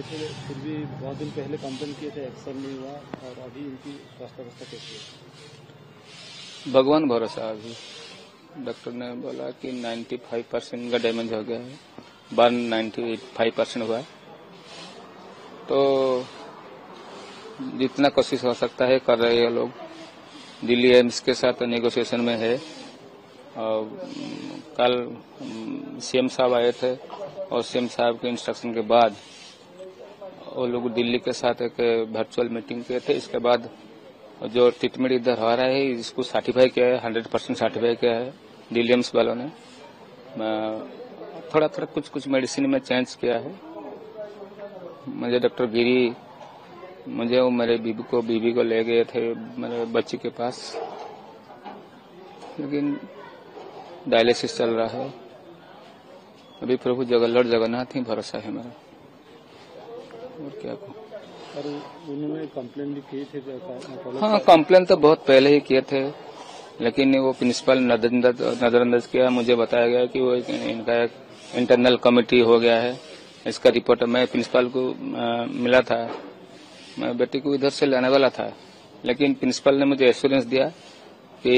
फिर भी बहुत दिन पहले कंप्लेन किए थे, एक्शन नहीं हुआ, और अभी इनकी स्वास्थ्य अवस्था कैसी है? भगवान भरोसा। अभी डॉक्टर ने बोला कि 95% का डैमेज हो गया है, बर्न 95% हुआ है, तो जितना कोशिश हो सकता है कर रहे हैं लोग। दिल्ली एम्स के साथ नेगोशिएशन में है, और कल सीएम साहब आए थे, और सीएम साहब के इंस्ट्रक्शन के बाद वो लोग दिल्ली के साथ एक वर्चुअल मीटिंग किए थे। इसके बाद जो ट्रीटमेंट इधर हो रहा है इसको सर्टिफाई किया है, 100% सर्टिफाई किया है दिल्ली एम्स वालों ने। थोड़ा थोड़ा कुछ मेडिसिन में चेंज किया है। मुझे डॉक्टर गिरी मुझे वो मेरे बीबी को ले गए थे मेरे बच्ची के पास, लेकिन डायलिसिस चल रहा है। अभी प्रभु लॉर्ड जगन्नाथ ही भरोसा है मेरा, और क्या कहूँ। और उन्होंने कंप्लेन भी की थी? हाँ, कंप्लेन तो बहुत पहले ही किए थे, लेकिन वो प्रिंसिपल नजरअंदाज किया। मुझे बताया गया कि वो इनका एक इंटरनल कमेटी हो गया है, इसका रिपोर्ट मैं प्रिंसिपल को मिला था। मैं बेटी को इधर से लाने वाला था, लेकिन प्रिंसिपल ने मुझे एश्योरेंस दिया कि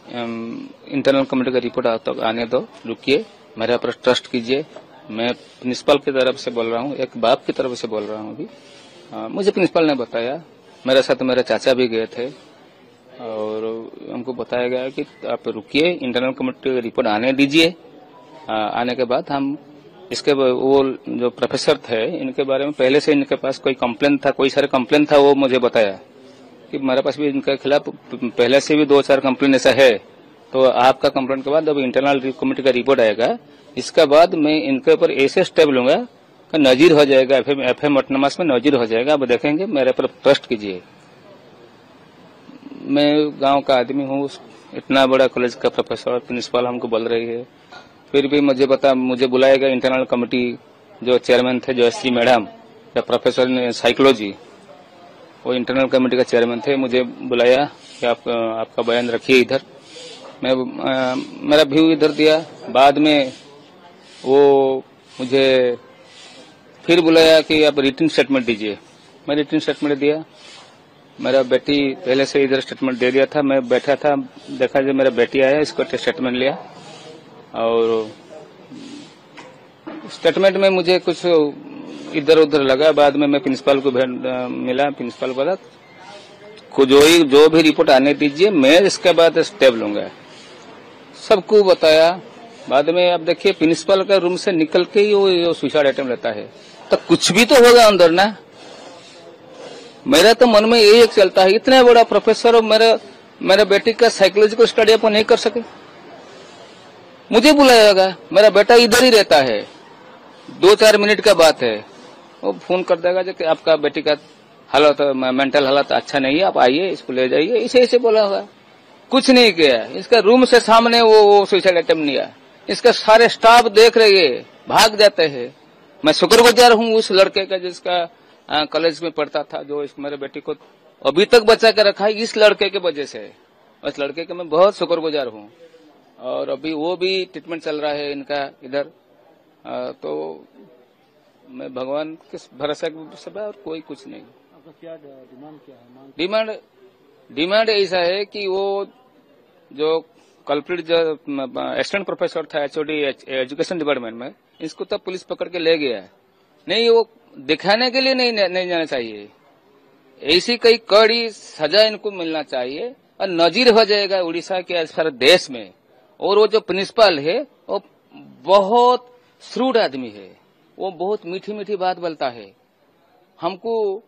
इंटरनल कमेटी का रिपोर्ट तक आने दो, रुकिए, मेरे पर ट्रस्ट कीजिए। मैं प्रिंसिपल की तरफ से बोल रहा हूँ, एक बाप की तरफ से बोल रहा हूँ। अभी मुझे प्रिंसिपल ने बताया, मेरे साथ मेरे चाचा भी गए थे, और हमको बताया गया कि आप रुकिए, इंटरनल कमेटी का रिपोर्ट आने दीजिए। आने के बाद हम इसके वो जो प्रोफेसर थे इनके बारे में पहले से इनके पास कोई कंप्लेन था, कोई सारे कंप्लेन था, वो मुझे बताया कि मेरे पास भी इनके खिलाफ पहले से भी 2-4 कंप्लेन ऐसा है। तो आपका कंप्लेन के बाद अब इंटरनल कमेटी का रिपोर्ट आएगा, इसके बाद मैं इनके ऊपर ऐसे स्टेप लूंगा कि नजीर हो जाएगा, एफएम ऑटोनॉमस में नजीर हो जाएगा। अब देखेंगे, मेरे पर ट्रस्ट कीजिए। मैं गांव का आदमी हूँ, इतना बड़ा कॉलेज का प्रोफेसर प्रिंसिपल हमको बोल रही है, फिर भी मुझे बुलाएगा इंटरनल कमेटी। जो चेयरमैन थे जयश्री मैडम, या प्रोफेसर ने साइकोलॉजी, वो इंटरनल कमेटी का चेयरमैन थे, मुझे बुलाया कि आपका बयान रखिए इधर। मैं मेरा व्यू इधर दिया। बाद में वो मुझे फिर बुलाया कि आप रिटन स्टेटमेंट दीजिए। मैं रिटन स्टेटमेंट दिया। मेरा बेटी पहले से इधर स्टेटमेंट दे दिया था। मैं बैठा था, देखा जब मेरा बेटी आया, इसको स्टेटमेंट लिया, और स्टेटमेंट में मुझे कुछ इधर उधर लगा। बाद में मैं प्रिंसिपल को मिला, प्रिंसिपल बोला जो भी रिपोर्ट आने दीजिए, मैं इसके बाद स्टेप लूंगा। सबको बताया। बाद में अब देखिए, प्रिंसिपल का रूम से निकल के ही वो सुसाइड अटेम्प्ट लेता है, तो कुछ भी तो होगा अंदर ना। मेरा तो मन में यही एक चलता है, इतना बड़ा प्रोफेसर और मेरे बेटी का साइकोलॉजिकल स्टडी अपन नहीं कर सके। मुझे बुलाया होगा, मेरा बेटा इधर ही रहता है, 2-4 मिनट का बात है, वो फोन कर देगा कि आपका बेटी का हालत, मेंटल हालत अच्छा नहीं है, आप आइए, इसको ले जाइए, इसे बोला होगा। कुछ नहीं किया। इसका रूम से सामने वो सुसाइड अटेम्प्ट लिया। इसका सारे स्टाफ देख रहे हैं, भाग जाते हैं। मैं शुक्रगुजार हूँ उस लड़के का जिसका कॉलेज में पढ़ता था, जो मेरे बेटी को अभी तक बचा के रखा है, इस लड़के के वजह से। उस लड़के का मैं बहुत शुक्रगुजार हूँ, और अभी वो भी ट्रीटमेंट चल रहा है इनका इधर। तो मैं भगवान के भरोसे सब है, और कोई कुछ नहीं। आपका क्या डिमांड क्या है? डिमांड ऐसा है कि वो जो कल्प्रिट जो असिस्टेंट प्रोफेसर था एचओडी एजुकेशन डिपार्टमेंट में, इसको तब पुलिस पकड़ के ले गया। नहीं, वो दिखाने के लिए नहीं जाना चाहिए। ऐसी कई कड़ी सजा इनको मिलना चाहिए, और नजीर हो जाएगा उड़ीसा के सारे देश में। और वो जो प्रिंसिपल है वो बहुत श्रूड आदमी है, वो बहुत मीठी मीठी बात बोलता है। हमको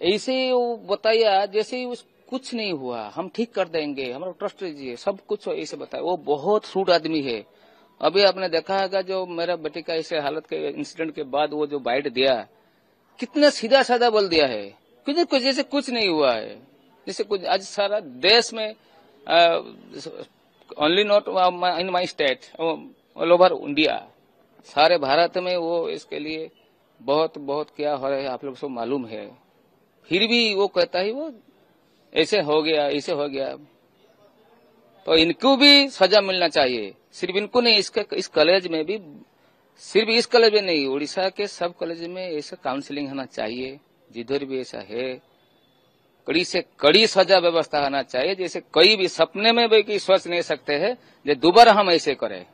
ऐसे वो बताया जैसे उस कुछ नहीं हुआ, हम ठीक कर देंगे, हमारा ट्रस्ट लीजिए, सब कुछ ऐसे बताया। वो बहुत श्रूड आदमी है। अभी आपने देखा होगा जो मेरा बेटी का ऐसे हालत के इंसिडेंट के बाद वो जो बाइट दिया, कितना सीधा साधा बोल दिया है, कुछ जैसे कुछ नहीं हुआ है, जैसे कुछ। आज सारा देश में only not in my state, all over India, सारे भारत में वो इसके लिए बहुत बहुत क्या हो रहा है आप लोग को मालूम है। फिर भी वो कहता है वो ऐसे हो गया, ऐसे हो गया। तो इनको भी सजा मिलना चाहिए। सिर्फ इनको नहीं, इस कॉलेज में भी सिर्फ इस कॉलेज में नहीं, उड़ीसा के सब कॉलेज में ऐसा काउंसलिंग होना चाहिए, जिधर भी ऐसा है कड़ी से कड़ी सजा व्यवस्था होना चाहिए। जैसे कोई भी सपने में भी सोच नहीं सकते हैं जो दोबारा हम ऐसे करें।